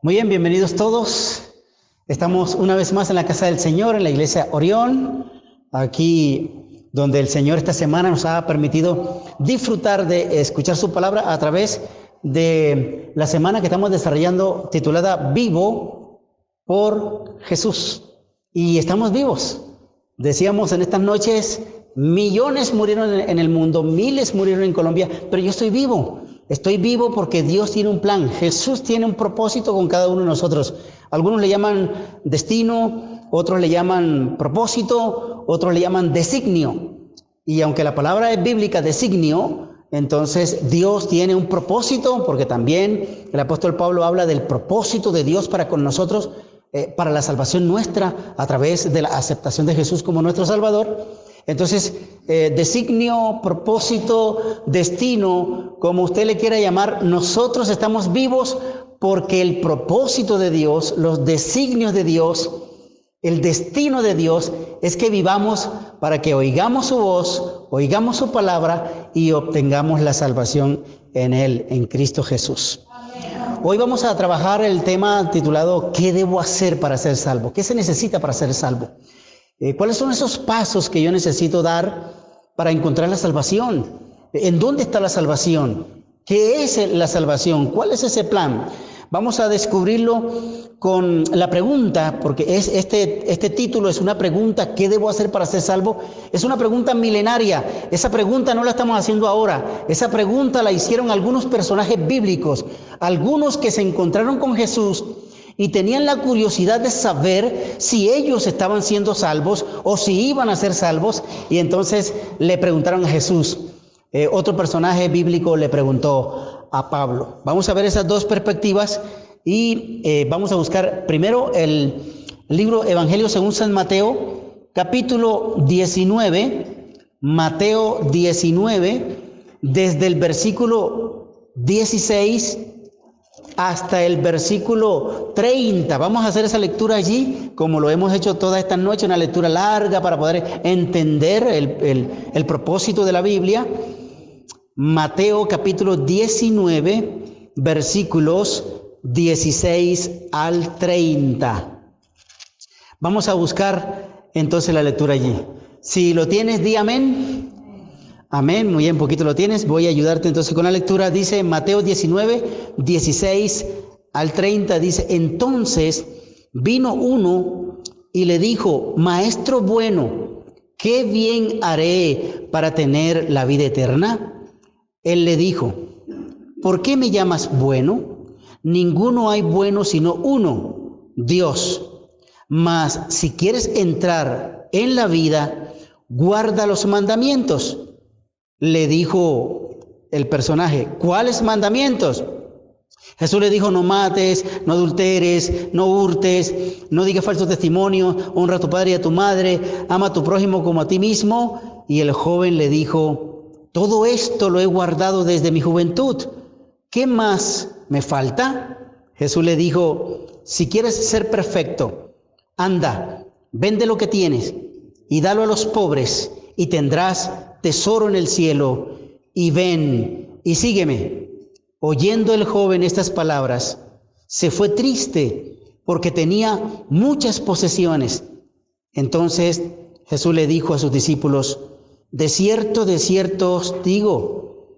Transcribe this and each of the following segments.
Muy bien, bienvenidos todos. Estamos una vez más en la casa del Señor, en la iglesia Orión, aquí donde el Señor esta semana nos ha permitido disfrutar de escuchar su palabra a través de la semana que estamos desarrollando titulada Vivo por Jesús. Y estamos vivos. Decíamos en estas noches, millones murieron en el mundo, miles murieron en Colombia, pero yo estoy vivo. Estoy vivo porque Dios tiene un plan. Jesús tiene un propósito con cada uno de nosotros. Algunos le llaman destino, otros le llaman propósito, otros le llaman designio. Y aunque la palabra es bíblica, designio, entonces Dios tiene un propósito, porque también el apóstol Pablo habla del propósito de Dios para con nosotros, para la salvación nuestra a través de la aceptación de Jesús como nuestro Salvador. Entonces, designio, propósito, destino, como usted le quiera llamar, nosotros estamos vivos porque el propósito de Dios, los designios de Dios, el destino de Dios es que vivamos para que oigamos su voz, oigamos su palabra y obtengamos la salvación en Él, en Cristo Jesús. Hoy vamos a trabajar el tema titulado ¿qué debo hacer para ser salvo? ¿Qué se necesita para ser salvo? ¿Cuáles son esos pasos que yo necesito dar para encontrar la salvación? ¿En dónde está la salvación? ¿Qué es la salvación? ¿Cuál es ese plan? Vamos a descubrirlo con la pregunta, porque este título es una pregunta, ¿qué debo hacer para ser salvo? Es una pregunta milenaria. Esa pregunta no la estamos haciendo ahora. Esa pregunta la hicieron algunos personajes bíblicos, algunos que se encontraron con Jesús y tenían la curiosidad de saber si ellos estaban siendo salvos o si iban a ser salvos. Y entonces le preguntaron a Jesús. Otro personaje bíblico le preguntó a Pablo. Vamos a ver esas dos perspectivas y vamos a buscar primero el libro Evangelio según San Mateo, capítulo 19, Mateo 19, desde el versículo 16 hasta el versículo 30. Vamos a hacer esa lectura allí, como lo hemos hecho toda esta noche, una lectura larga para poder entender el propósito de la Biblia. Mateo capítulo 19, versículos 16 al 30. Vamos a buscar entonces la lectura allí. Si lo tienes, di amén. Amén, muy bien, poquito lo tienes. Voy a ayudarte entonces con la lectura. Dice Mateo 19, 16 al 30. Dice, entonces vino uno y le dijo, Maestro bueno, ¿qué bien haré para tener la vida eterna? Él le dijo, ¿por qué me llamas bueno? Ninguno hay bueno sino uno, Dios. Mas si quieres entrar en la vida, guarda los mandamientos. Le dijo el personaje, ¿cuáles mandamientos? Jesús le dijo, no mates, no adulteres, no hurtes, no digas falso testimonio, honra a tu padre y a tu madre, ama a tu prójimo como a ti mismo. Y el joven le dijo, todo esto lo he guardado desde mi juventud. ¿Qué más me falta? Jesús le dijo, si quieres ser perfecto, anda, vende lo que tienes y dalo a los pobres y tendrás tesoro en el cielo, y ven y sígueme. Oyendo el joven estas palabras, se fue triste porque tenía muchas posesiones. Entonces Jesús le dijo a sus discípulos, de cierto os digo,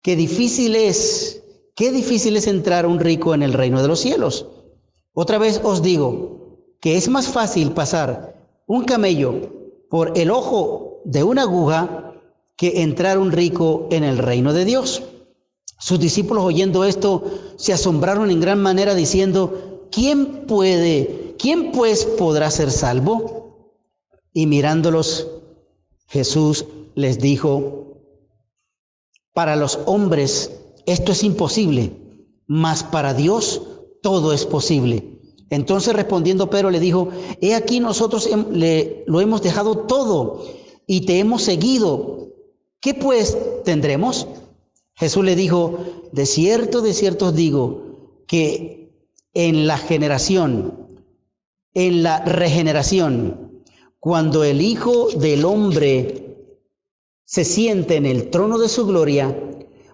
qué difícil es entrar un rico en el reino de los cielos. Otra vez os digo que es más fácil pasar un camello por el ojo de una aguja que entrar un rico en el reino de Dios. Sus discípulos oyendo esto se asombraron en gran manera diciendo, ¿quién pues podrá ser salvo? Y mirándolos, Jesús les dijo, para los hombres esto es imposible, mas para Dios todo es posible. Entonces respondiendo Pedro le dijo, he aquí nosotros lo hemos dejado todo y te hemos seguido. ¿Qué pues tendremos? Jesús le dijo, de cierto os digo, que en la regeneración, cuando el Hijo del Hombre se siente en el trono de su gloria,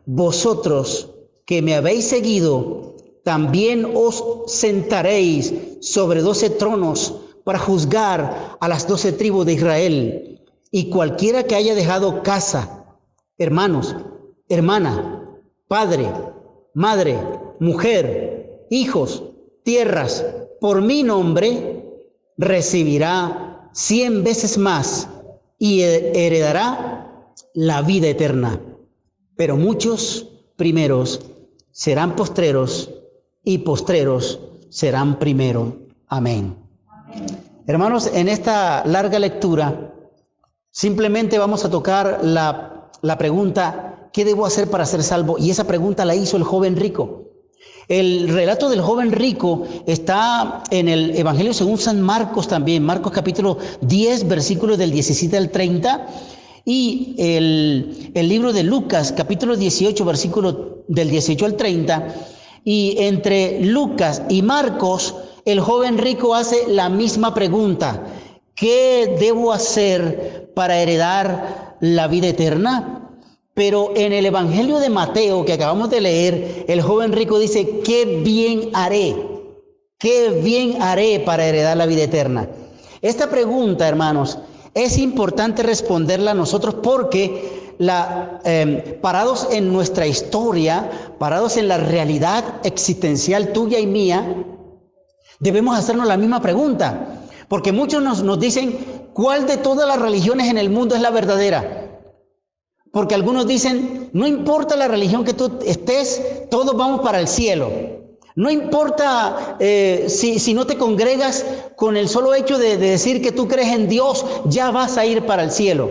vosotros que me habéis seguido, también os sentaréis sobre 12 tronos para juzgar a las 12 tribus de Israel. Y cualquiera que haya dejado casa, hermanos, hermana, padre, madre, mujer, hijos, tierras, por mi nombre, recibirá 100 veces más y heredará la vida eterna. Pero muchos primeros serán postreros y postreros serán primero. Amén. Amén. Hermanos, en esta larga lectura, simplemente vamos a tocar la pregunta, ¿qué debo hacer para ser salvo? Y esa pregunta la hizo el joven rico. El relato del joven rico está en el Evangelio según San Marcos también, Marcos capítulo 10, versículos del 17 al 30, y el libro de Lucas, capítulo 18, versículo del 18 al 30, y entre Lucas y Marcos, el joven rico hace la misma pregunta: ¿qué debo hacer para heredar la vida eterna? Pero en el Evangelio de Mateo que acabamos de leer, el joven rico dice: ¿qué bien haré para heredar la vida eterna? Esta pregunta, hermanos, es importante responderla nosotros porque parados en nuestra historia, parados en la realidad existencial tuya y mía, debemos hacernos la misma pregunta. Porque muchos nos dicen, ¿cuál de todas las religiones en el mundo es la verdadera? Porque algunos dicen, no importa la religión que tú estés, todos vamos para el cielo. No importa si no te congregas, con el solo hecho de decir que tú crees en Dios, ya vas a ir para el cielo.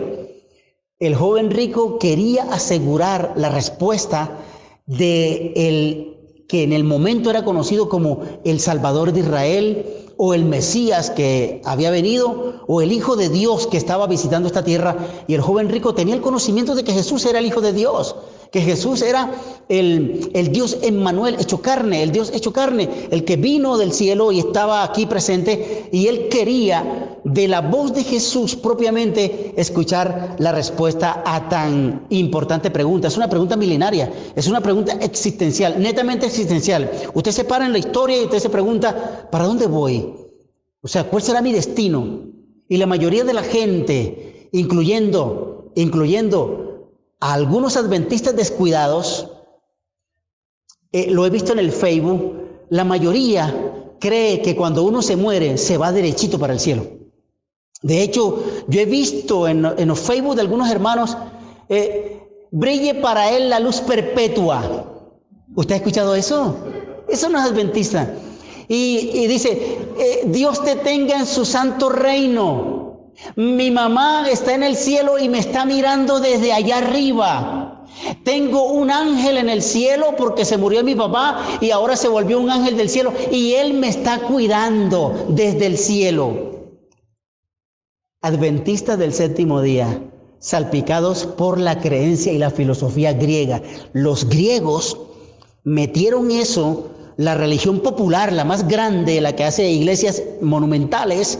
El joven rico quería asegurar la respuesta de el que en el momento era conocido como el Salvador de Israel, o el Mesías que había venido, o el Hijo de Dios que estaba visitando esta tierra. Y el joven rico tenía el conocimiento de que Jesús era el Hijo de Dios, que Jesús era el Dios Emmanuel hecho carne, el Dios hecho carne, el que vino del cielo y estaba aquí presente, y él quería de la voz de Jesús propiamente escuchar la respuesta a tan importante pregunta. Es una pregunta milenaria, es una pregunta existencial, netamente existencial. Usted se para en la historia y usted se pregunta, ¿para dónde voy? O sea, ¿cuál será mi destino? Y la mayoría de la gente, incluyendo a algunos adventistas descuidados, lo he visto en el Facebook, la mayoría cree que cuando uno se muere se va derechito para el cielo. De hecho, yo he visto en los Facebook de algunos hermanos, brille para él la luz perpetua. ¿Usted ha escuchado eso? Eso no es adventista. Y dice, Dios te tenga en su santo reino. Mi mamá está en el cielo y me está mirando desde allá arriba. Tengo un ángel en el cielo porque se murió mi papá y ahora se volvió un ángel del cielo y él me está cuidando desde el cielo. Adventistas del séptimo día, salpicados por la creencia y la filosofía griega. Los griegos metieron eso, la religión popular, la más grande, la que hace iglesias monumentales,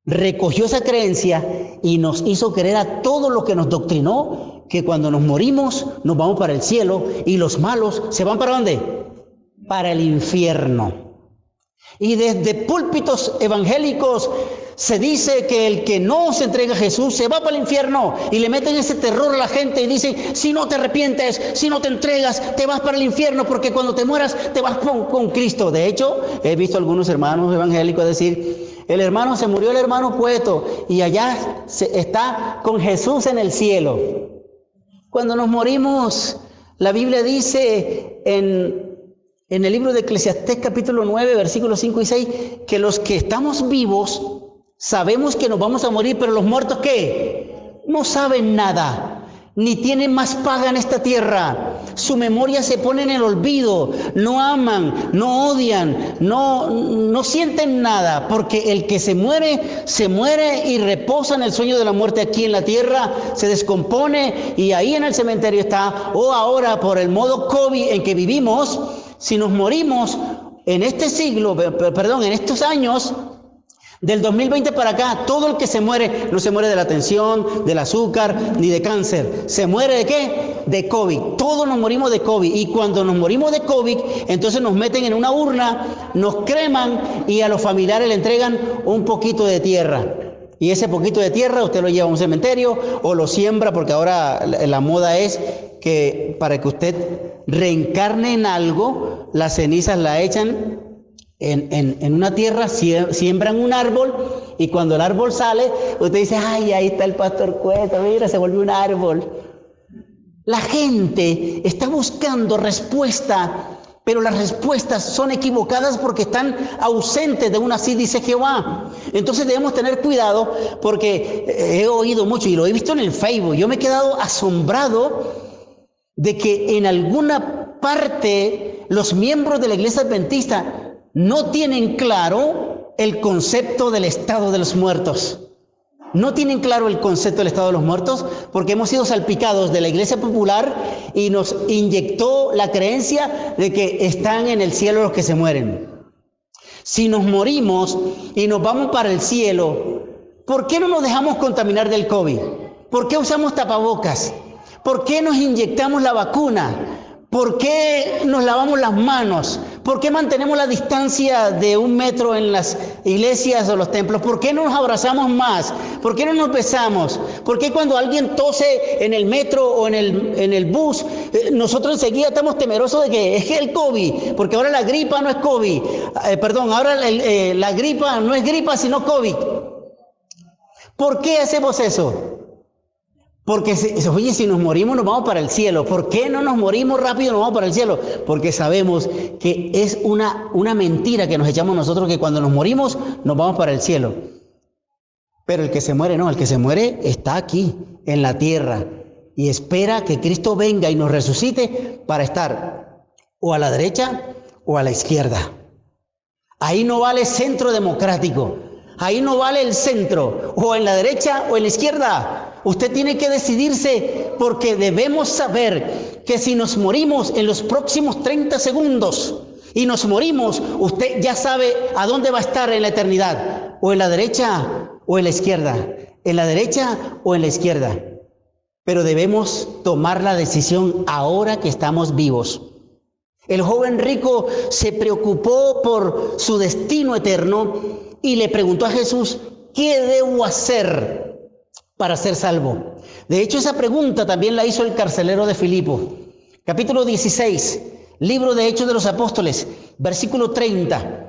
recogió esa creencia y nos hizo creer a todo lo que nos doctrinó, que cuando nos morimos nos vamos para el cielo y los malos se van ¿para dónde? Para el infierno. Y desde púlpitos evangélicos se dice que el que no se entrega a Jesús se va para el infierno, y le meten ese terror a la gente y dicen, si no te arrepientes, si no te entregas, te vas para el infierno, porque cuando te mueras te vas con Cristo. De hecho, he visto a algunos hermanos evangélicos decir, el hermano se murió, el hermano Cueto, y allá está con Jesús en el cielo. Cuando nos morimos, la Biblia dice en el libro de Eclesiastés capítulo 9, versículos 5 y 6, que los que estamos vivos sabemos que nos vamos a morir, pero los muertos ¿qué? No saben nada, ni tienen más paga en esta tierra. Su memoria se pone en el olvido, no aman, no odian, no sienten nada, porque el que se muere y reposa en el sueño de la muerte aquí en la tierra, se descompone y ahí en el cementerio está. O ahora, por el modo COVID en que vivimos, si nos morimos en este siglo, en estos años, Del 2020 para acá, todo el que se muere, no se muere de la tensión, del azúcar, ni de cáncer. ¿Se muere de qué? De COVID. Todos nos morimos de COVID. Y cuando nos morimos de COVID, entonces nos meten en una urna, nos creman y a los familiares le entregan un poquito de tierra. Y ese poquito de tierra usted lo lleva a un cementerio o lo siembra, porque ahora la moda es que para que usted reencarne en algo, las cenizas la echan en una tierra, siembran un árbol y cuando el árbol sale, usted dice, ay, ahí está el pastor Cueto, mira, se volvió un árbol. La gente está buscando respuesta, pero las respuestas son equivocadas porque están ausentes de una así dice Jehová. Entonces debemos tener cuidado porque he oído mucho y lo he visto en el Facebook. Yo me he quedado asombrado de que en alguna parte los miembros de la iglesia adventista no tienen claro el concepto del estado de los muertos. No tienen claro el concepto del estado de los muertos porque hemos sido salpicados de la iglesia popular y nos inyectó la creencia de que están en el cielo los que se mueren. Si nos morimos y nos vamos para el cielo, ¿por qué no nos dejamos contaminar del COVID? ¿Por qué usamos tapabocas? ¿Por qué nos inyectamos la vacuna? ¿Por qué nos lavamos las manos? ¿Por qué mantenemos la distancia de 1 metro en las iglesias o los templos? ¿Por qué no nos abrazamos más? ¿Por qué no nos besamos? ¿Por qué cuando alguien tose en el metro o en el bus, nosotros enseguida estamos temerosos de que es el COVID? Porque ahora la gripa no es COVID. Ahora la gripa no es gripa sino COVID. ¿Por qué hacemos eso? Porque, oye, si nos morimos nos vamos para el cielo. ¿Por qué no nos morimos rápido y nos vamos para el cielo? Porque sabemos que es una mentira que nos echamos nosotros, que cuando nos morimos nos vamos para el cielo. Pero el que se muere no, el que se muere está aquí, en la tierra, y espera que Cristo venga y nos resucite para estar o a la derecha o a la izquierda. Ahí no vale centro democrático, ahí no vale el centro, o en la derecha o en la izquierda. Usted tiene que decidirse porque debemos saber que si nos morimos en los próximos 30 segundos y nos morimos, usted ya sabe a dónde va a estar en la eternidad, o en la derecha o en la izquierda, en la derecha o en la izquierda. Pero debemos tomar la decisión ahora que estamos vivos. El joven rico se preocupó por su destino eterno y le preguntó a Jesús, ¿qué debo hacer para ser salvo? De hecho, esa pregunta también la hizo el carcelero de Filipo. Capítulo 16, libro de Hechos de los Apóstoles, versículo 30.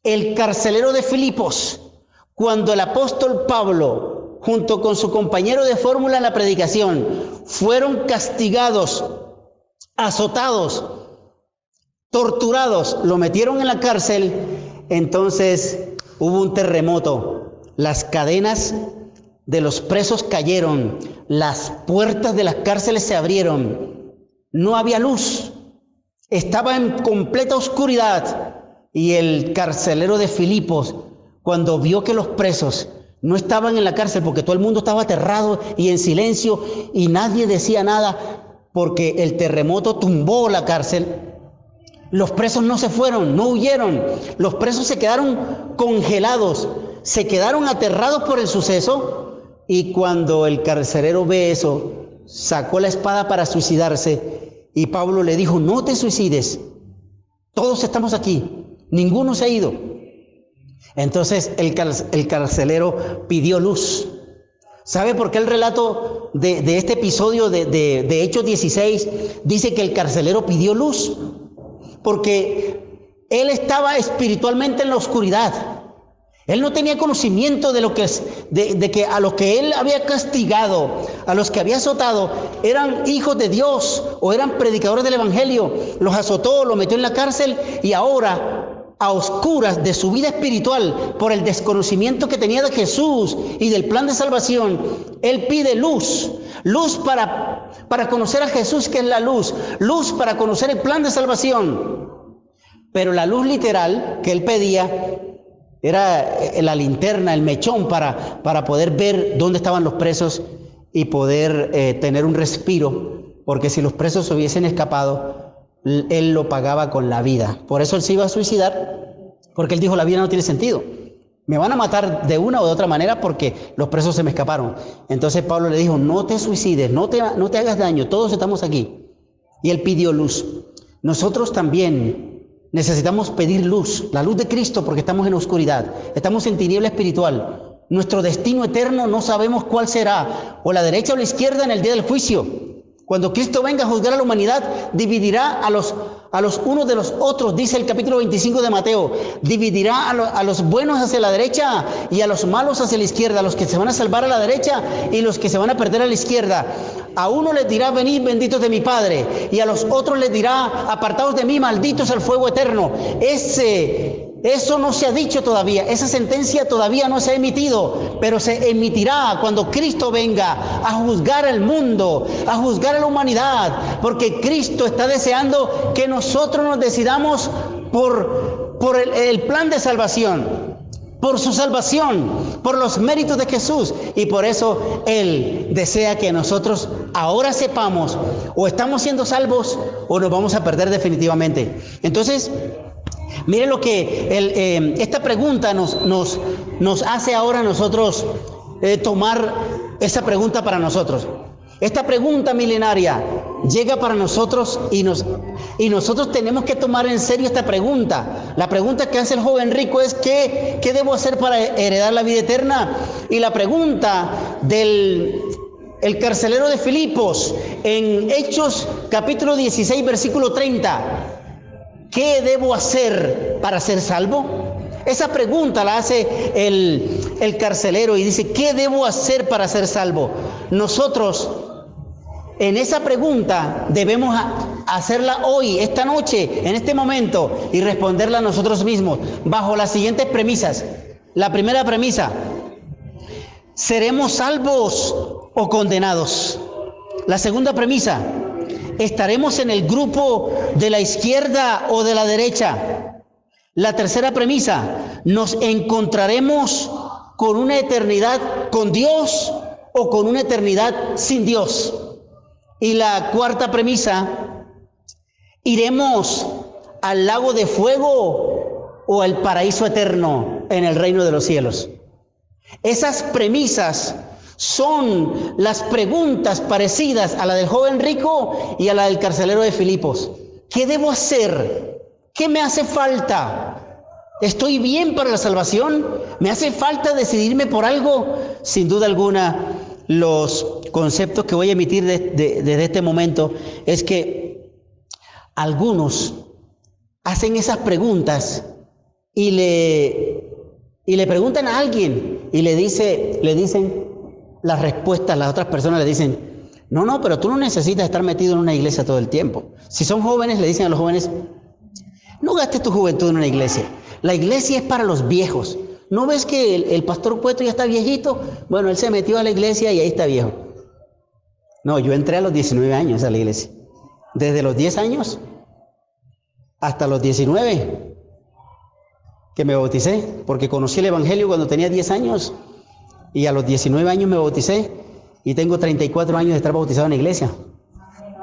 El carcelero de Filipos, cuando el apóstol Pablo, junto con su compañero de fórmula en la predicación, fueron castigados, azotados, torturados, lo metieron en la cárcel, entonces hubo un terremoto. Las cadenas de los presos cayeron, las puertas de las cárceles se abrieron, no había luz, estaba en completa oscuridad. Y el carcelero de Filipos, cuando vio que los presos no estaban en la cárcel, porque todo el mundo estaba aterrado y en silencio y nadie decía nada, porque el terremoto tumbó la cárcel, los presos no se fueron, no huyeron, los presos se quedaron congelados, se quedaron aterrados por el suceso. Y cuando el carcelero ve eso, sacó la espada para suicidarse y Pablo le dijo, no te suicides, todos estamos aquí, ninguno se ha ido. Entonces el carcelero pidió luz. ¿Sabe por qué el relato de este episodio de Hechos 16 dice que el carcelero pidió luz? Porque él estaba espiritualmente en la oscuridad. Él no tenía conocimiento de que a los que él había castigado, a los que había azotado, eran hijos de Dios o eran predicadores del evangelio. Los azotó, los metió en la cárcel y ahora, a oscuras de su vida espiritual, por el desconocimiento que tenía de Jesús y del plan de salvación, él pide luz. Luz para conocer a Jesús, que es la luz. Luz para conocer el plan de salvación. Pero la luz literal que él pedía era la linterna, el mechón para poder ver dónde estaban los presos y poder tener un respiro, porque si los presos hubiesen escapado, él lo pagaba con la vida. Por eso él se iba a suicidar, porque él dijo, la vida no tiene sentido. Me van a matar de una o de otra manera porque los presos se me escaparon. Entonces Pablo le dijo, no te suicides, no te hagas daño, todos estamos aquí. Y él pidió luz. Nosotros también necesitamos pedir luz, la luz de Cristo, porque estamos en oscuridad, estamos en tiniebla espiritual. Nuestro destino eterno no sabemos cuál será, o la derecha o la izquierda en el día del juicio. Cuando Cristo venga a juzgar a la humanidad, dividirá a los unos de los otros, dice el capítulo 25 de Mateo. Dividirá a los buenos hacia la derecha y a los malos hacia la izquierda, a los que se van a salvar a la derecha y los que se van a perder a la izquierda. A uno les dirá, venid benditos de mi Padre, y a los otros les dirá, apartaos de mí, malditos al fuego eterno. Eso no se ha dicho todavía, esa sentencia todavía no se ha emitido, pero se emitirá cuando Cristo venga a juzgar al mundo, a juzgar a la humanidad, porque Cristo está deseando que nosotros nos decidamos por el plan de salvación, por su salvación, por los méritos de Jesús, y por eso Él desea que nosotros ahora sepamos, o estamos siendo salvos o nos vamos a perder definitivamente. Entonces, miren lo que esta pregunta nos hace ahora a nosotros tomar esa pregunta para nosotros. Esta pregunta milenaria llega para nosotros y nosotros tenemos que tomar en serio esta pregunta. La pregunta que hace el joven rico es ¿qué debo hacer para heredar la vida eterna? Y la pregunta del carcelero de Filipos en Hechos capítulo 16 versículo 30. ¿Qué debo hacer para ser salvo? Esa pregunta la hace el carcelero y dice, ¿qué debo hacer para ser salvo? Nosotros, en esa pregunta, debemos hacerla hoy, esta noche, en este momento, y responderla nosotros mismos, bajo las siguientes premisas. La primera premisa, ¿seremos salvos o condenados? La segunda premisa, ¿estaremos en el grupo de la izquierda o de la derecha? La tercera premisa, ¿nos encontraremos con una eternidad con Dios o con una eternidad sin Dios? Y la cuarta premisa, ¿iremos al lago de fuego o al paraíso eterno en el reino de los cielos? Esas premisas son las preguntas parecidas a la del joven rico y a la del carcelero de Filipos. ¿Qué debo hacer? ¿Qué me hace falta? ¿Estoy bien para la salvación? ¿Me hace falta decidirme por algo? Sin duda alguna, los conceptos que voy a emitir desde este momento es que algunos hacen esas preguntas y le preguntan a alguien y le dicen las respuestas, las otras personas le dicen, no, pero tú no necesitas estar metido en una iglesia todo el tiempo. Si son jóvenes, le dicen a los jóvenes, no gastes tu juventud en una iglesia. La iglesia es para los viejos. ¿No ves que el pastor Cueto ya está viejito? Bueno, él se metió a la iglesia y ahí está viejo. No, yo entré a los 19 años a la iglesia. Desde los 10 años hasta los 19 que me bauticé, porque conocí el evangelio cuando tenía 10 años. Y a los 19 años me bauticé y tengo 34 años de estar bautizado en la iglesia.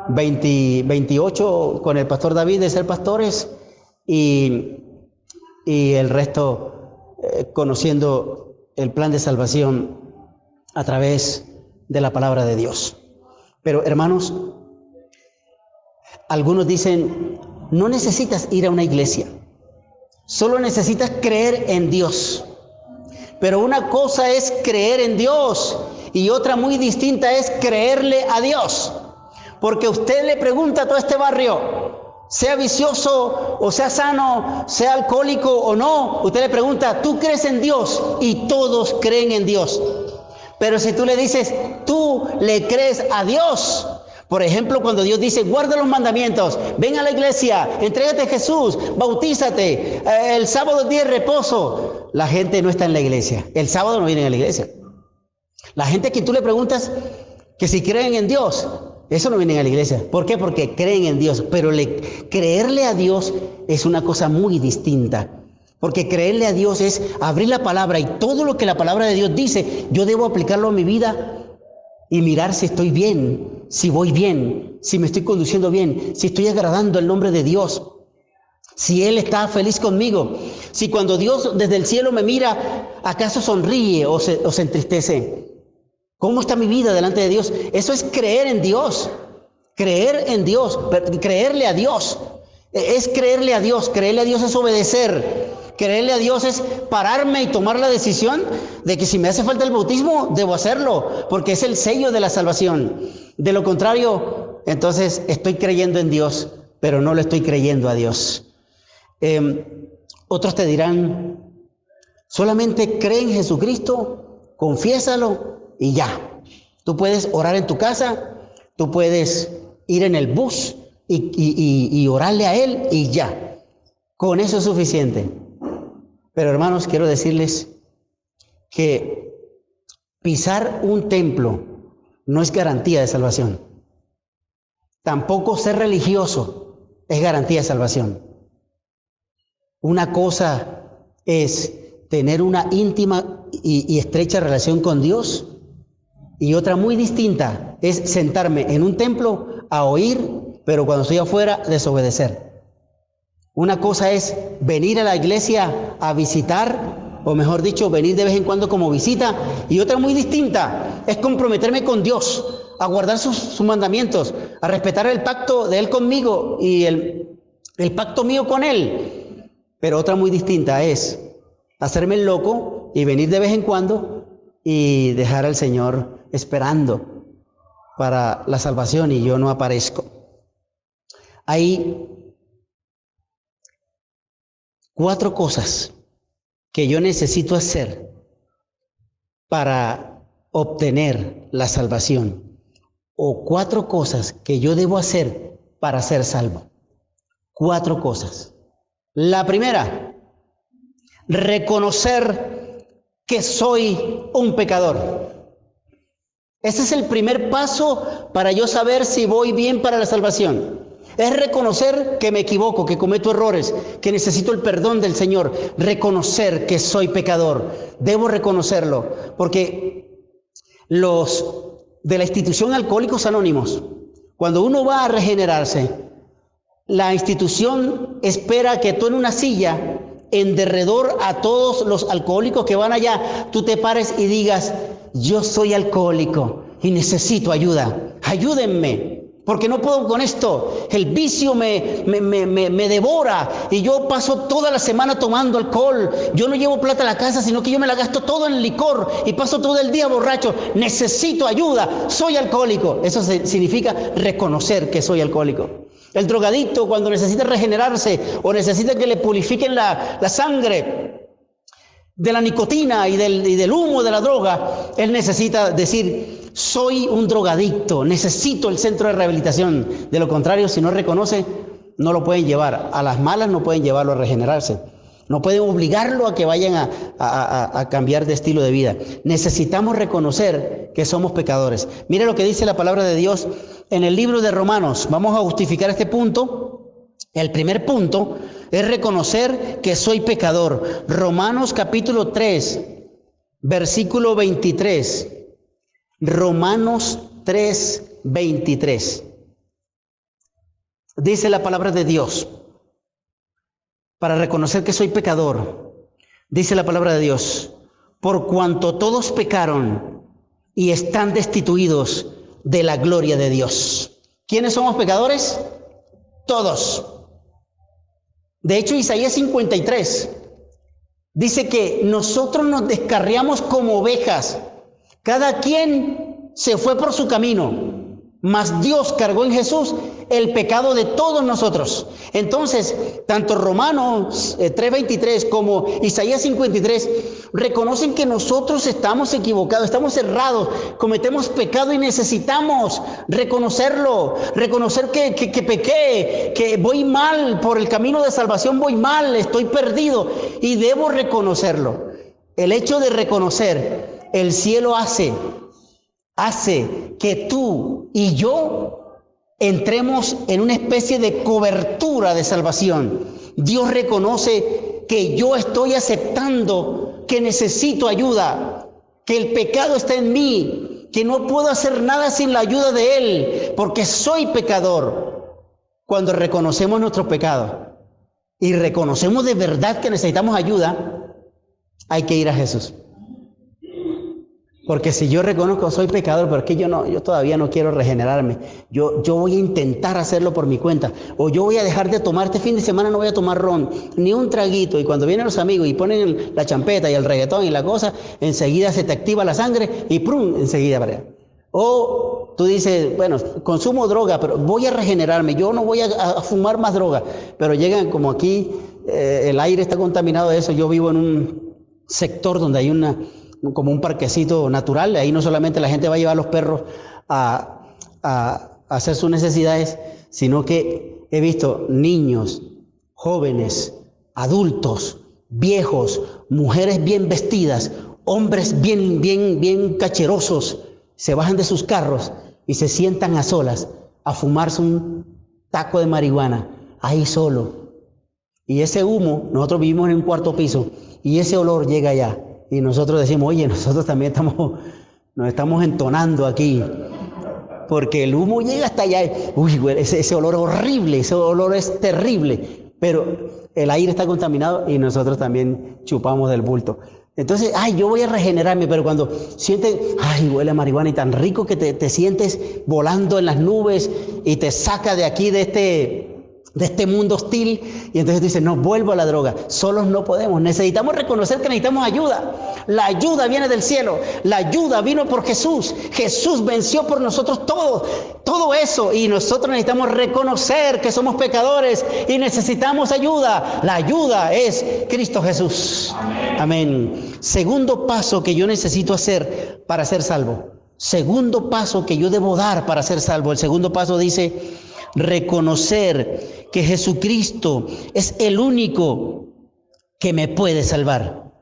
28 con el pastor David de ser pastores y el resto conociendo el plan de salvación a través de la palabra de Dios. Pero hermanos, algunos dicen, no necesitas ir a una iglesia, solo necesitas creer en Dios. Pero una cosa es creer en Dios y otra muy distinta es creerle a Dios. Porque usted le pregunta a todo este barrio, sea vicioso o sea sano, sea alcohólico o no, usted le pregunta, ¿tú crees en Dios? Y todos creen en Dios. Pero si tú le dices, tú le crees a Dios, por ejemplo, cuando Dios dice, guarda los mandamientos, ven a la iglesia, entrégate a Jesús, bautízate, el sábado es día de reposo. La gente no está en la iglesia. El sábado no vienen a la iglesia. La gente que tú le preguntas que si creen en Dios, eso no vienen a la iglesia. ¿Por qué? Porque creen en Dios. Pero creerle a Dios es una cosa muy distinta. Porque creerle a Dios es abrir la palabra y todo lo que la palabra de Dios dice, yo debo aplicarlo a mi vida y mirar si estoy bien, si voy bien, si me estoy conduciendo bien, si estoy agradando el nombre de Dios, si Él está feliz conmigo. Si cuando Dios desde el cielo me mira, ¿acaso sonríe o se entristece? ¿Cómo está mi vida delante de Dios? Eso es creer en Dios. Creer en Dios, creerle a Dios. Es creerle a Dios. Creerle a Dios es obedecer. Creerle a Dios es pararme y tomar la decisión de que si me hace falta el bautismo, debo hacerlo, porque es el sello de la salvación. De lo contrario, entonces estoy creyendo en Dios, pero no le estoy creyendo a Dios. Otros te dirán, solamente cree en Jesucristo, confiésalo y ya. Tú puedes orar en tu casa, tú puedes ir en el bus y orarle a Él y ya. Con eso es suficiente. Pero hermanos, quiero decirles que pisar un templo no es garantía de salvación. Tampoco ser religioso es garantía de salvación. Una cosa es tener una íntima y estrecha relación con Dios, y otra muy distinta es sentarme en un templo a oír, pero cuando estoy afuera, desobedecer. Una cosa es venir a la iglesia a visitar, o mejor dicho, venir de vez en cuando como visita, y otra muy distinta es comprometerme con Dios, a guardar sus mandamientos, a respetar el pacto de Él conmigo y el pacto mío con Él. Pero otra muy distinta es hacerme el loco y venir de vez en cuando y dejar al Señor esperando para la salvación y yo no aparezco. Hay 4 cosas que yo necesito hacer para obtener la salvación, o 4 cosas que yo debo hacer para ser salvo. 4 cosas. La primera, reconocer que soy un pecador. Ese es el primer paso para yo saber si voy bien para la salvación. Es reconocer que me equivoco, que cometo errores, que necesito el perdón del Señor. Reconocer que soy pecador. Debo reconocerlo, porque los de la institución Alcohólicos Anónimos, cuando uno va a regenerarse, la institución espera que tú en una silla, en derredor a todos los alcohólicos que van allá, tú te pares y digas, yo soy alcohólico y necesito ayuda. Ayúdenme. Porque no puedo con esto, el vicio me devora y yo paso toda la semana tomando alcohol. Yo no llevo plata a la casa, sino que yo me la gasto todo en licor y paso todo el día borracho. Necesito ayuda, soy alcohólico. Eso significa reconocer que soy alcohólico. El drogadicto, cuando necesita regenerarse o necesita que le purifiquen la sangre de la nicotina y del humo de la droga, él necesita decir, soy un drogadicto, necesito el centro de rehabilitación. De lo contrario, si no reconoce, no lo pueden llevar. A las malas no pueden llevarlo a regenerarse. No pueden obligarlo a que vayan a cambiar de estilo de vida. Necesitamos reconocer que somos pecadores. Mire lo que dice la palabra de Dios en el libro de Romanos. Vamos a justificar este punto. El primer punto es reconocer que soy pecador. Romanos capítulo 3, versículo 23. Romanos 3, 23. Dice la palabra de Dios. Para reconocer que soy pecador, dice la palabra de Dios, por cuanto todos pecaron y están destituidos de la gloria de Dios. ¿Quiénes somos pecadores? Todos. De hecho, Isaías 53 dice que nosotros nos descarriamos como ovejas. Cada quien se fue por su camino, mas Dios cargó en Jesús el pecado de todos nosotros. Entonces, tanto Romanos 3:23 como Isaías 53 reconocen que nosotros estamos equivocados, estamos errados, cometemos pecado y necesitamos reconocerlo, reconocer que pequé, que voy mal por el camino de salvación, voy mal, estoy perdido y debo reconocerlo. El hecho de reconocer, el cielo hace que tú y yo entremos en una especie de cobertura de salvación. Dios reconoce que yo estoy aceptando que necesito ayuda, que el pecado está en mí, que no puedo hacer nada sin la ayuda de Él, porque soy pecador. Cuando reconocemos nuestro pecado y reconocemos de verdad que necesitamos ayuda, hay que ir a Jesús. Porque si yo reconozco soy pecador, pero es que yo todavía no quiero regenerarme, yo voy a intentar hacerlo por mi cuenta, o yo voy a dejar de tomar, este fin de semana no voy a tomar ron, ni un traguito, y cuando vienen los amigos y ponen la champeta y el reggaetón y la cosa, enseguida se te activa la sangre y ¡prum! Enseguida para allá. O tú dices, bueno, consumo droga, pero voy a regenerarme, yo no voy a fumar más droga, pero llegan como aquí, el aire está contaminado de eso, yo vivo en un sector donde hay como un parquecito natural, ahí no solamente la gente va a llevar a los perros a hacer sus necesidades, sino que he visto niños, jóvenes, adultos, viejos, mujeres bien vestidas, hombres bien cacherosos, se bajan de sus carros y se sientan a solas a fumarse un taco de marihuana, ahí solo. Y ese humo, nosotros vivimos en un cuarto piso, y ese olor llega allá. Y nosotros decimos, oye, nosotros también nos estamos entonando aquí. Porque el humo llega hasta allá. Uy, güey, ese olor horrible, ese olor es terrible. Pero el aire está contaminado y nosotros también chupamos del bulto. Entonces, yo voy a regenerarme, pero cuando sientes, huele a marihuana y tan rico que te sientes volando en las nubes y te saca de aquí, de este mundo hostil, y entonces dices, no, vuelvo a la droga, solos no podemos, necesitamos reconocer que necesitamos ayuda. La ayuda viene del cielo, la ayuda vino por Jesús, Jesús venció por nosotros todo eso, y nosotros necesitamos reconocer que somos pecadores y necesitamos ayuda. La ayuda es Cristo Jesús. Amén. Segundo paso que yo necesito hacer para ser salvo, segundo paso que yo debo dar para ser salvo, el segundo paso dice, reconocer que Jesucristo es el único que me puede salvar.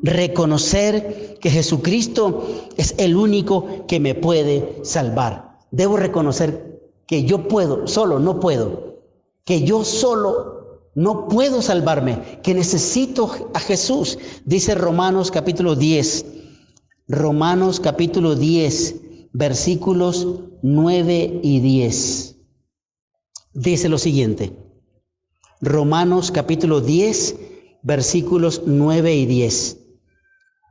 Reconocer que Jesucristo es el único que me puede salvar. Debo reconocer que yo solo no puedo, que yo solo no puedo salvarme, que necesito a Jesús. Dice Romanos capítulo 10, versículos 9 y 10. Dice lo siguiente, Romanos capítulo 10, versículos 9 y 10,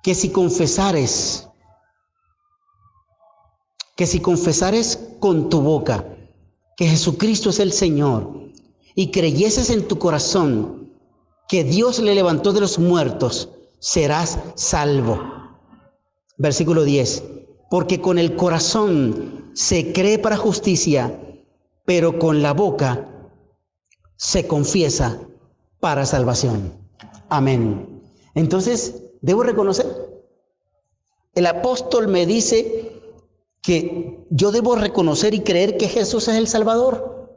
que si confesares con tu boca que Jesucristo es el Señor y creyeses en tu corazón que Dios le levantó de los muertos, serás salvo. Versículo 10, porque con el corazón se cree para justicia, pero con la boca se confiesa para salvación. Amén. Entonces, debo reconocer, el apóstol me dice que yo debo reconocer y creer que Jesús es el Salvador.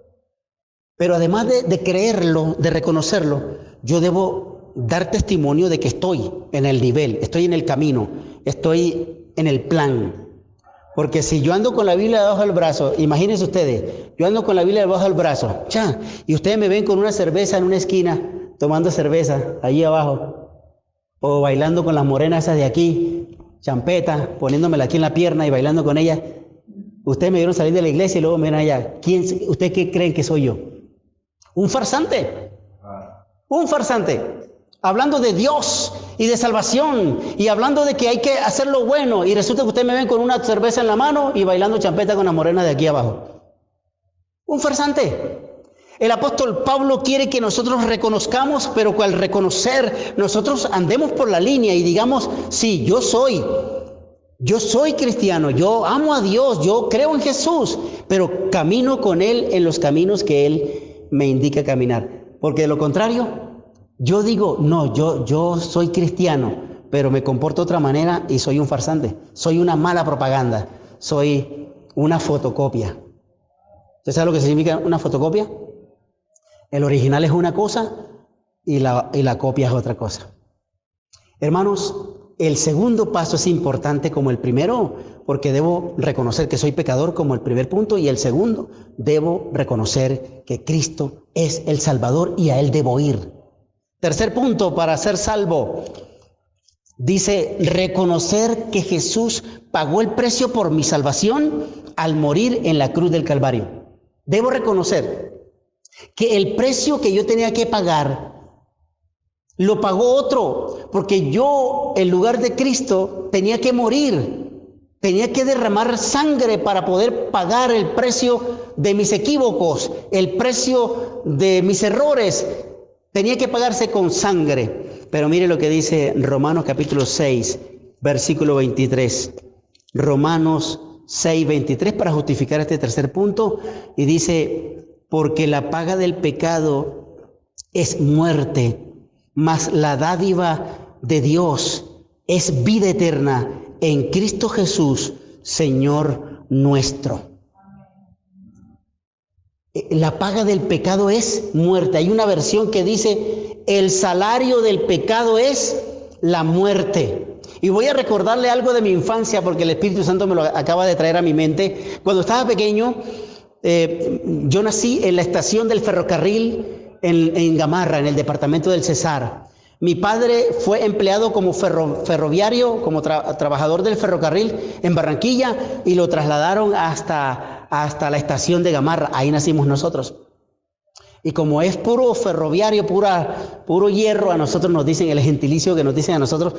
Pero además de creerlo, de reconocerlo, yo debo dar testimonio de que estoy en el nivel, estoy en el camino, estoy en el plan. Porque si yo ando con la Biblia debajo del brazo, imagínense ustedes, yo ando con la Biblia debajo del brazo, y ustedes me ven con una cerveza en una esquina, tomando cerveza allí abajo, o bailando con las morenas esas de aquí, champeta, poniéndomela aquí en la pierna y bailando con ella. Ustedes me vieron salir de la iglesia y luego me ven allá. ¿Ustedes qué creen que soy yo? Un farsante. Un farsante. Hablando de Dios y de salvación y hablando de que hay que hacer lo bueno, y resulta que ustedes me ven con una cerveza en la mano y bailando champeta con la morena de aquí abajo. Un farsante. El apóstol Pablo quiere que nosotros reconozcamos, pero que al reconocer nosotros andemos por la línea y digamos, sí, yo soy cristiano, yo amo a Dios, yo creo en Jesús, pero camino con Él en los caminos que Él me indica caminar. Porque de lo contrario, yo digo, no, yo soy cristiano, pero me comporto de otra manera y soy un farsante. Soy una mala propaganda, soy una fotocopia. ¿Usted sabe lo que significa una fotocopia? El original es una cosa y la copia es otra cosa. Hermanos, el segundo paso es importante como el primero, porque debo reconocer que soy pecador como el primer punto, y el segundo, debo reconocer que Cristo es el Salvador y a Él debo ir. Tercer punto para ser salvo, dice reconocer que Jesús pagó el precio por mi salvación al morir en la cruz del Calvario. Debo reconocer que el precio que yo tenía que pagar lo pagó otro, porque yo, en lugar de Cristo, tenía que morir, tenía que derramar sangre para poder pagar el precio de mis equívocos, el precio de mis errores. Tenía que pagarse con sangre. Pero mire lo que dice Romanos capítulo 6, versículo 23. Romanos 6, 23, para justificar este tercer punto. Y dice, porque la paga del pecado es muerte, mas la dádiva de Dios es vida eterna en Cristo Jesús, Señor nuestro. La paga del pecado es muerte. Hay una versión que dice, el salario del pecado es la muerte. Y voy a recordarle algo de mi infancia, porque el Espíritu Santo me lo acaba de traer a mi mente. Cuando estaba pequeño, yo nací en la estación del ferrocarril en Gamarra, en el departamento del Cesar. Mi padre fue empleado como ferroviario, como trabajador del ferrocarril en Barranquilla, y lo trasladaron hasta la estación de Gamarra. Ahí nacimos nosotros. Y como es puro ferroviario, puro hierro, a nosotros nos dicen, el gentilicio que nos dicen a nosotros,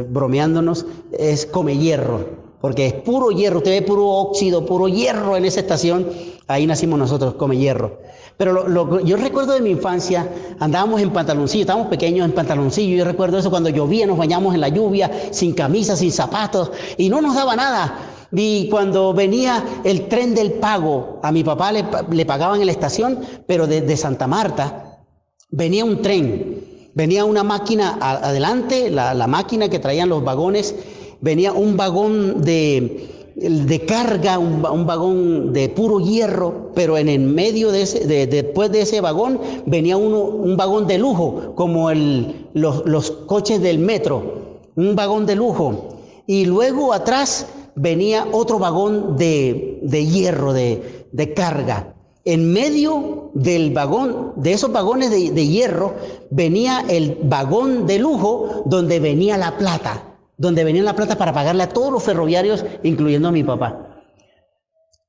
bromeándonos, es come hierro. Porque es puro hierro, usted ve puro óxido, puro hierro en esa estación. Ahí nacimos nosotros, come hierro. Pero yo recuerdo de mi infancia, andábamos en pantaloncillo, estábamos pequeños en pantaloncillo. Yo recuerdo eso cuando llovía, nos bañamos en la lluvia, sin camisa, sin zapatos, y no nos daba nada. Y cuando venía el tren del pago, a mi papá le pagaban en la estación, pero de Santa Marta venía un tren, venía una máquina adelante, la máquina que traían los vagones, venía un vagón de carga, un vagón de puro hierro, pero en el medio después de ese vagón venía un vagón de lujo, como los coches del metro, un vagón de lujo. Y luego atrás venía otro vagón de hierro, de carga. En medio del vagón, de esos vagones de hierro, venía el vagón de lujo donde venía la plata. Donde venía la plata para pagarle a todos los ferroviarios, incluyendo a mi papá.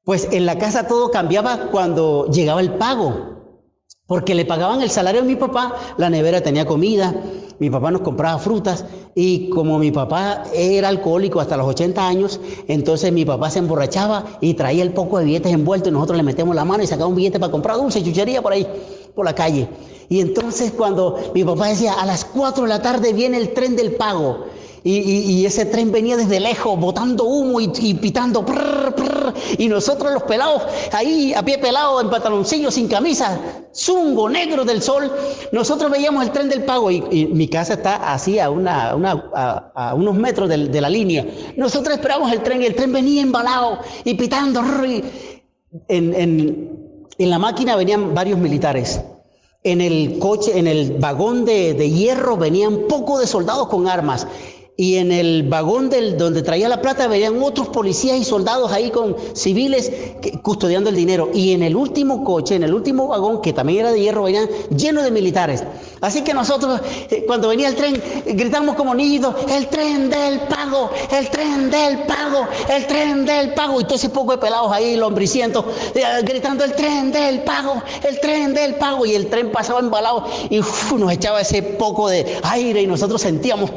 Pues en la casa todo cambiaba cuando llegaba el pago, porque le pagaban el salario a mi papá, la nevera tenía comida, mi papá nos compraba frutas, y como mi papá era alcohólico hasta los 80 años, entonces mi papá se emborrachaba y traía el poco de billetes envueltos, y nosotros le metemos la mano y sacaba un billete para comprar dulce, chuchería por ahí, por la calle. Y entonces cuando mi papá decía, a las 4 de la tarde viene el tren del pago, y ese tren venía desde lejos, botando humo y pitando, prr, prr, y nosotros los pelados, ahí a pie pelado, en pantaloncillo, sin camisa, zungo, negro del sol, nosotros veíamos el tren del pago, y mi casa está así a unos metros de la línea. Nosotros esperábamos el tren, y el tren venía embalado, y pitando, en la máquina venían varios militares. En el coche, en el vagón de hierro venían poco de soldados con armas. Y en el vagón donde traía la plata venían otros policías y soldados ahí con civiles custodiando el dinero. Y en el último coche, en el último vagón, que también era de hierro, venían llenos de militares. Así que nosotros, cuando venía el tren, gritamos como niñitos, el tren del pago, el tren del pago, el tren del pago. Y todo ese poco de pelados ahí, lombricientos, gritando el tren del pago, el tren del pago. Y el tren pasaba embalado y nos echaba ese poco de aire, y nosotros sentíamos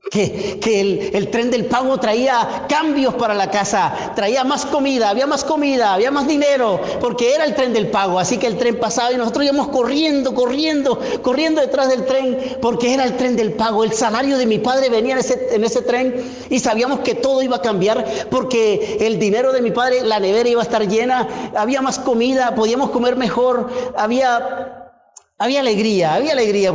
que el tren del pago traía cambios para la casa, traía más comida, había más dinero, porque era el tren del pago. Así que el tren pasaba y nosotros íbamos corriendo detrás del tren, porque era el tren del pago. El salario de mi padre venía en ese tren, y sabíamos que todo iba a cambiar, porque el dinero de mi padre, la nevera iba a estar llena, había más comida, podíamos comer mejor, había alegría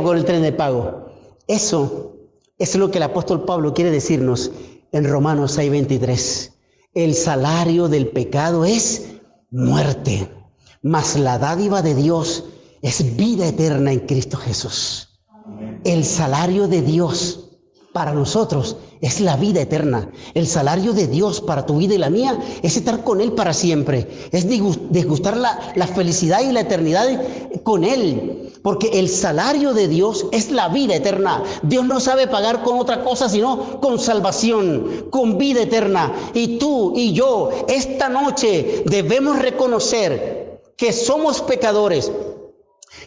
con el tren del pago. Eso es lo que el apóstol Pablo quiere decirnos en Romanos 6:23. El salario del pecado es muerte, mas la dádiva de Dios es vida eterna en Cristo Jesús. El salario de Dios para nosotros es la vida eterna. El salario de Dios para tu vida y la mía es estar con Él para siempre. Es disgustar la felicidad y la eternidad con Él. Porque el salario de Dios es la vida eterna. Dios no sabe pagar con otra cosa, sino con salvación, con vida eterna. Y tú y yo, esta noche debemos reconocer que somos pecadores,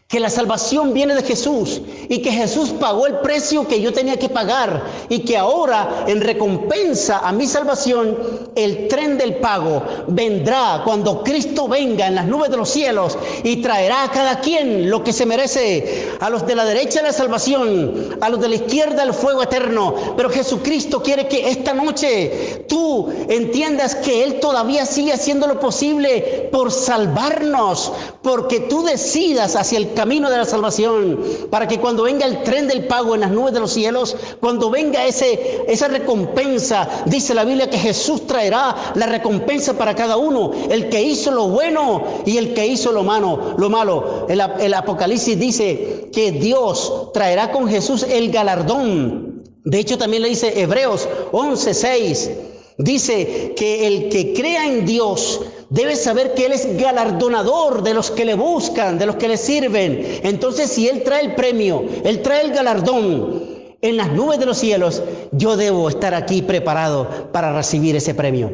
que la salvación viene de Jesús y que Jesús pagó el precio que yo tenía que pagar y que ahora en recompensa a mi salvación el tren del pago vendrá cuando Cristo venga en las nubes de los cielos y traerá a cada quien lo que se merece, a los de la derecha la salvación, a los de la izquierda el fuego eterno. Pero Jesucristo quiere que esta noche tú entiendas que Él todavía sigue haciendo lo posible por salvarnos, porque tú decidas hacia el camino de la salvación, para que cuando venga el tren del pago en las nubes de los cielos, cuando venga esa recompensa, dice la Biblia que Jesús traerá la recompensa para cada uno, el que hizo lo bueno y el que hizo lo malo. El Apocalipsis dice que Dios traerá con Jesús el galardón. De hecho, también le dice Hebreos 11:6. Dice que el que crea en Dios debe saber que Él es galardonador de los que le buscan, de los que le sirven. Entonces, si Él trae el premio, Él trae el galardón en las nubes de los cielos, yo debo estar aquí preparado para recibir ese premio.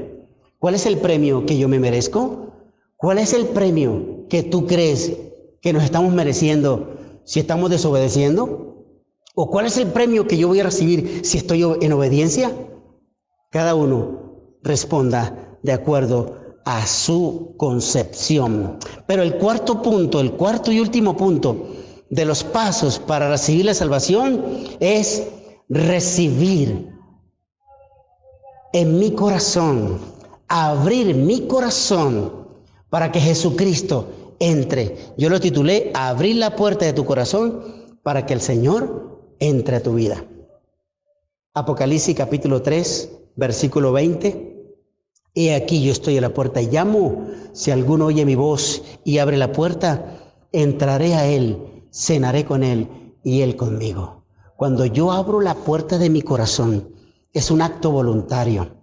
¿Cuál es el premio que yo me merezco? ¿Cuál es el premio que tú crees que nos estamos mereciendo si estamos desobedeciendo? ¿O cuál es el premio que yo voy a recibir si estoy en obediencia? Cada uno responda de acuerdo a su concepción. Pero el cuarto y último punto de los pasos para recibir la salvación es recibir en mi corazón, abrir mi corazón para que Jesucristo entre. Yo lo titulé Abrir la puerta de tu corazón para que el Señor entre a tu vida. Apocalipsis capítulo 3. Versículo 20, he aquí yo estoy a la puerta y llamo, si alguno oye mi voz y abre la puerta, entraré a él, cenaré con él y él conmigo. Cuando yo abro la puerta de mi corazón, es un acto voluntario.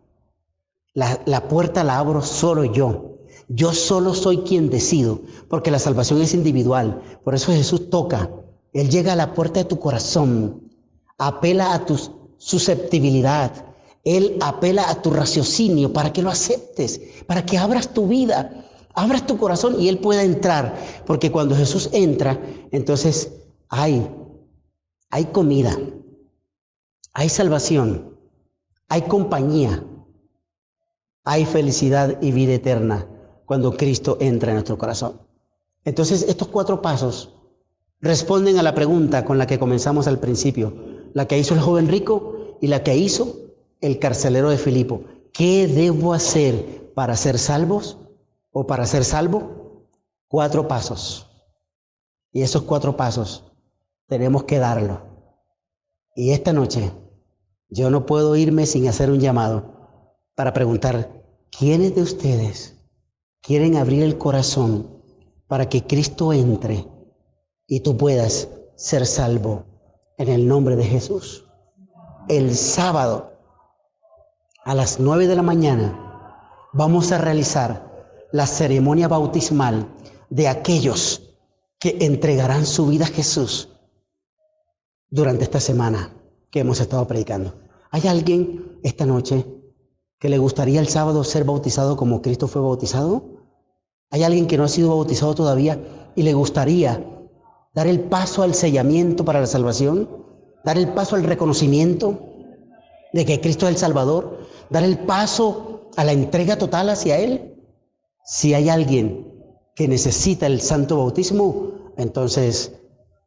La puerta la abro solo yo solo soy quien decido, porque la salvación es individual. Por eso Jesús toca, Él llega a la puerta de tu corazón, apela a tu susceptibilidad, Él apela a tu raciocinio para que lo aceptes, para que abras tu vida, abras tu corazón y Él pueda entrar. Porque cuando Jesús entra, entonces hay comida, hay salvación, hay compañía, hay felicidad y vida eterna cuando Cristo entra en nuestro corazón. Entonces estos 4 pasos responden a la pregunta con la que comenzamos al principio, la que hizo el joven rico y la que hizo el carcelero de Filipo. ¿Qué debo hacer para ser salvos o para ser salvo? 4 pasos. Y esos 4 pasos tenemos que darlo. Y esta noche yo no puedo irme sin hacer un llamado para preguntar, ¿quiénes de ustedes quieren abrir el corazón para que Cristo entre y tú puedas ser salvo en el nombre de Jesús? El sábado a las 9 de la mañana vamos a realizar la ceremonia bautismal de aquellos que entregarán su vida a Jesús durante esta semana que hemos estado predicando. ¿Hay alguien esta noche que le gustaría el sábado ser bautizado como Cristo fue bautizado? ¿Hay alguien que no ha sido bautizado todavía y le gustaría dar el paso al sellamiento para la salvación? ¿Dar el paso al reconocimiento de que Cristo es el Salvador? ¿Dar el paso a la entrega total hacia Él? Si hay alguien que necesita el santo bautismo, entonces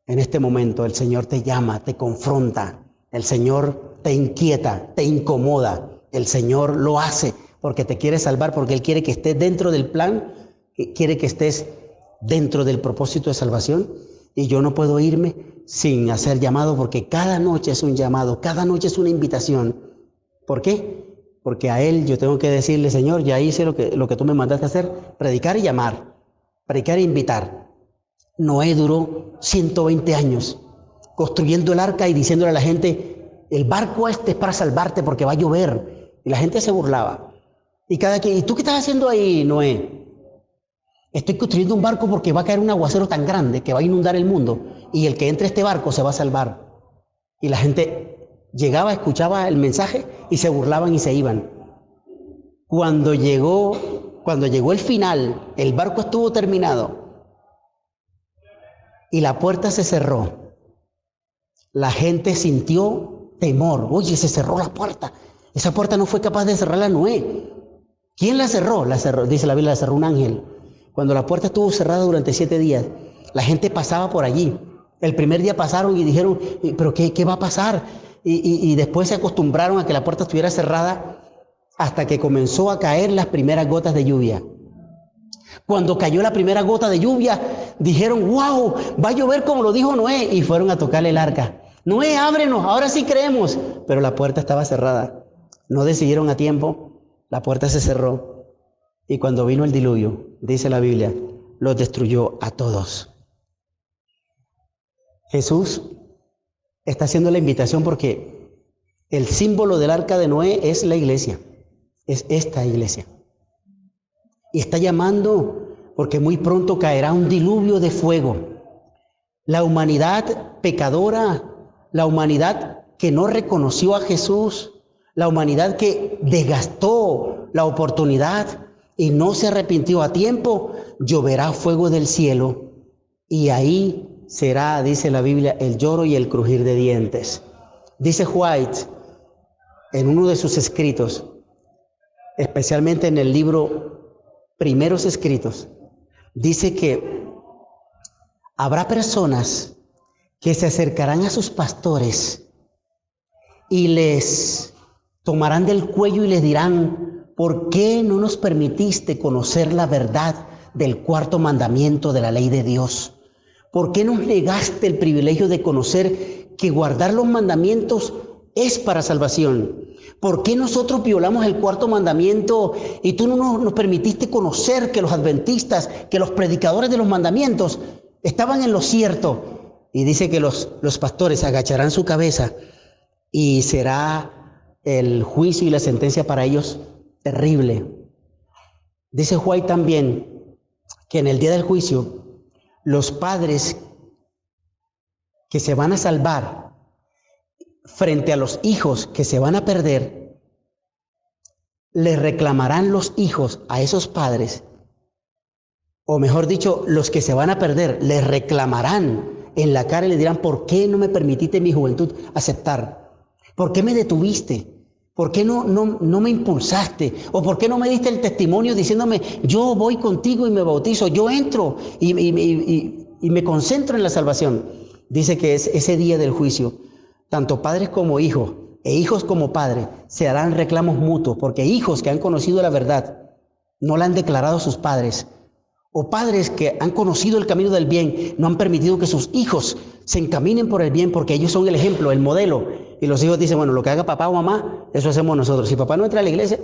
en este momento el Señor te llama, te confronta, el Señor te inquieta, te incomoda. El Señor lo hace porque te quiere salvar, porque Él quiere que estés dentro del plan, quiere que estés dentro del propósito de salvación. Y yo no puedo irme sin hacer llamado, porque cada noche es un llamado, cada noche es una invitación. ¿Por qué? Porque a Él yo tengo que decirle, Señor, ya hice lo que tú me mandaste a hacer, predicar y llamar, predicar e invitar. Noé duró 120 años construyendo el arca y diciéndole a la gente, el barco este es para salvarte porque va a llover. Y la gente se burlaba. Y cada quien, ¿y tú qué estás haciendo ahí, Noé? Estoy construyendo un barco porque va a caer un aguacero tan grande que va a inundar el mundo y el que entre a este barco se va a salvar. Y la gente llegaba, escuchaba el mensaje y se burlaban y se iban. Cuando llegó el final, el barco estuvo terminado y la puerta se cerró, la gente sintió temor. Oye, se cerró la puerta. Esa puerta no fue capaz de cerrarla Noé. ¿Quién la cerró? La cerró, dice la Biblia, la cerró un ángel. Cuando la puerta estuvo cerrada durante 7 días, la gente pasaba por allí. El primer día pasaron y dijeron, ¿pero qué va a pasar? Y después se acostumbraron a que la puerta estuviera cerrada hasta que comenzó a caer las primeras gotas de lluvia. Cuando cayó la primera gota de lluvia, dijeron, wow, va a llover como lo dijo Noé, y fueron a tocarle el arca. Noé, ábrenos, ahora sí creemos. Pero la puerta estaba cerrada. No decidieron a tiempo, la puerta se cerró. Y cuando vino el diluvio, dice la Biblia, los destruyó a todos. Jesús está haciendo la invitación porque el símbolo del arca de Noé es la iglesia, es esta iglesia. Y está llamando porque muy pronto caerá un diluvio de fuego. La humanidad pecadora, la humanidad que no reconoció a Jesús, la humanidad que desgastó la oportunidad y no se arrepintió a tiempo, lloverá fuego del cielo y ahí será, dice la Biblia, el lloro y el crujir de dientes. Dice White en uno de sus escritos, especialmente en el libro Primeros Escritos, dice que habrá personas que se acercarán a sus pastores y les tomarán del cuello y les dirán, ¿por qué no nos permitiste conocer la verdad del 4º mandamiento de la ley de Dios? ¿Por qué nos negaste el privilegio de conocer que guardar los mandamientos es para salvación? ¿Por qué nosotros violamos el 4º mandamiento y tú no nos permitiste conocer que los adventistas, que los predicadores de los mandamientos estaban en lo cierto? Y dice que los pastores agacharán su cabeza y será el juicio y la sentencia para ellos terrible. Dice White también que en el día del juicio, los padres que se van a salvar frente a los hijos que se van a perder, les reclamarán los hijos a esos padres, o mejor dicho, los que se van a perder, les reclamarán en la cara y le dirán, ¿por qué no me permitiste en mi juventud aceptar? ¿Por qué me detuviste? ¿Por qué no me impulsaste? ¿O por qué no me diste el testimonio diciéndome, yo voy contigo y me bautizo, yo entro y me concentro en la salvación? Dice que es ese día del juicio, tanto padres como hijos, e hijos como padres, se harán reclamos mutuos, porque hijos que han conocido la verdad no la han declarado a sus padres, o padres que han conocido el camino del bien no han permitido que sus hijos se encaminen por el bien, porque ellos son el ejemplo, el modelo. Y los hijos dicen, bueno, lo que haga papá o mamá, eso hacemos nosotros. Si papá no entra a la iglesia,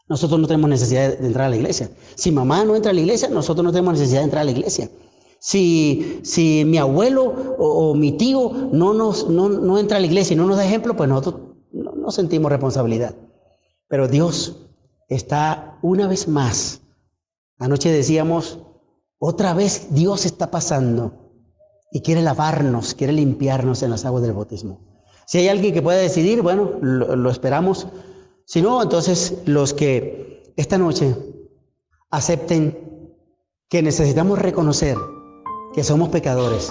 nosotros no tenemos necesidad de entrar a la iglesia. Si mamá no entra a la iglesia, nosotros no tenemos necesidad de entrar a la iglesia. Si mi abuelo o mi tío no entra a la iglesia y no nos da ejemplo, pues nosotros no sentimos responsabilidad. Pero Dios está una vez más. Anoche decíamos, otra vez Dios está pasando y quiere lavarnos, quiere limpiarnos en las aguas del bautismo. Si hay alguien que pueda decidir, bueno, lo esperamos. Si no, entonces los que esta noche acepten que necesitamos reconocer que somos pecadores,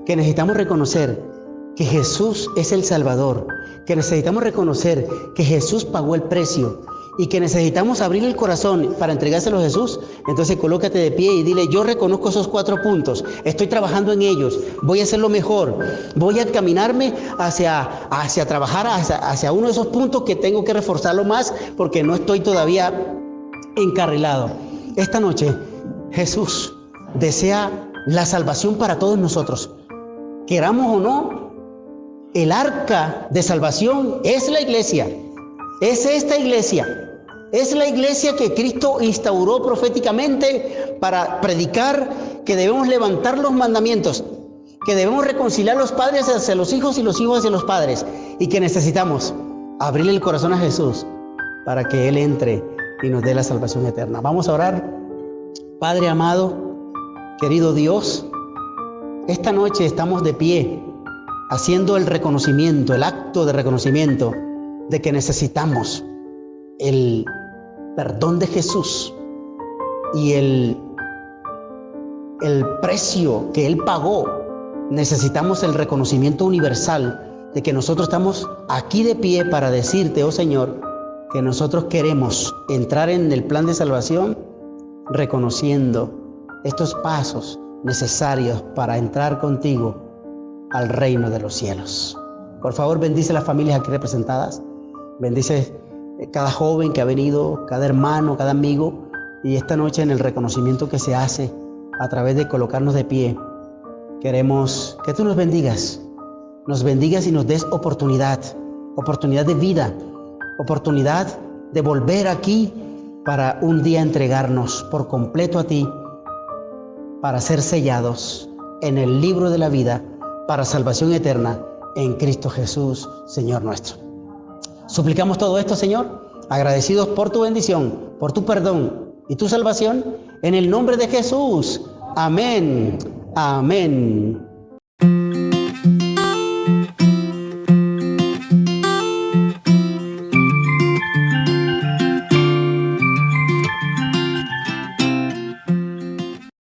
que necesitamos reconocer que Jesús es el Salvador, que necesitamos reconocer que Jesús pagó el precio y que necesitamos abrir el corazón para entregárselo a Jesús, entonces colócate de pie y dile, yo reconozco esos 4 puntos, estoy trabajando en ellos, voy a hacerlo mejor, voy a caminarme hacia trabajar hacia uno de esos puntos que tengo que reforzarlo más porque no estoy todavía encarrilado. Esta noche Jesús desea la salvación para todos nosotros, queramos o no. El arca de salvación es la iglesia, es esta iglesia. Es la iglesia que Cristo instauró proféticamente para predicar que debemos levantar los mandamientos, que debemos reconciliar los padres hacia los hijos y los hijos hacia los padres, y que necesitamos abrirle el corazón a Jesús para que Él entre y nos dé la salvación eterna. Vamos a orar. Padre amado, querido Dios, esta noche estamos de pie haciendo el reconocimiento, el acto de reconocimiento de que necesitamos el perdón de Jesús y el el precio que Él pagó, necesitamos el reconocimiento universal de que nosotros estamos aquí de pie para decirte, oh Señor, que nosotros queremos entrar en el plan de salvación reconociendo estos pasos necesarios para entrar contigo al reino de los cielos. Por favor, bendice las familias aquí representadas. Bendice cada joven que ha venido, cada hermano, cada amigo. Y esta noche, en el reconocimiento que se hace a través de colocarnos de pie, queremos que tú nos bendigas y nos des oportunidad de vida, oportunidad de volver aquí para un día entregarnos por completo a ti, para ser sellados en el libro de la vida, para salvación eterna en Cristo Jesús, Señor nuestro. Suplicamos todo esto, Señor, agradecidos por tu bendición, por tu perdón y tu salvación, en el nombre de Jesús. Amén. Amén.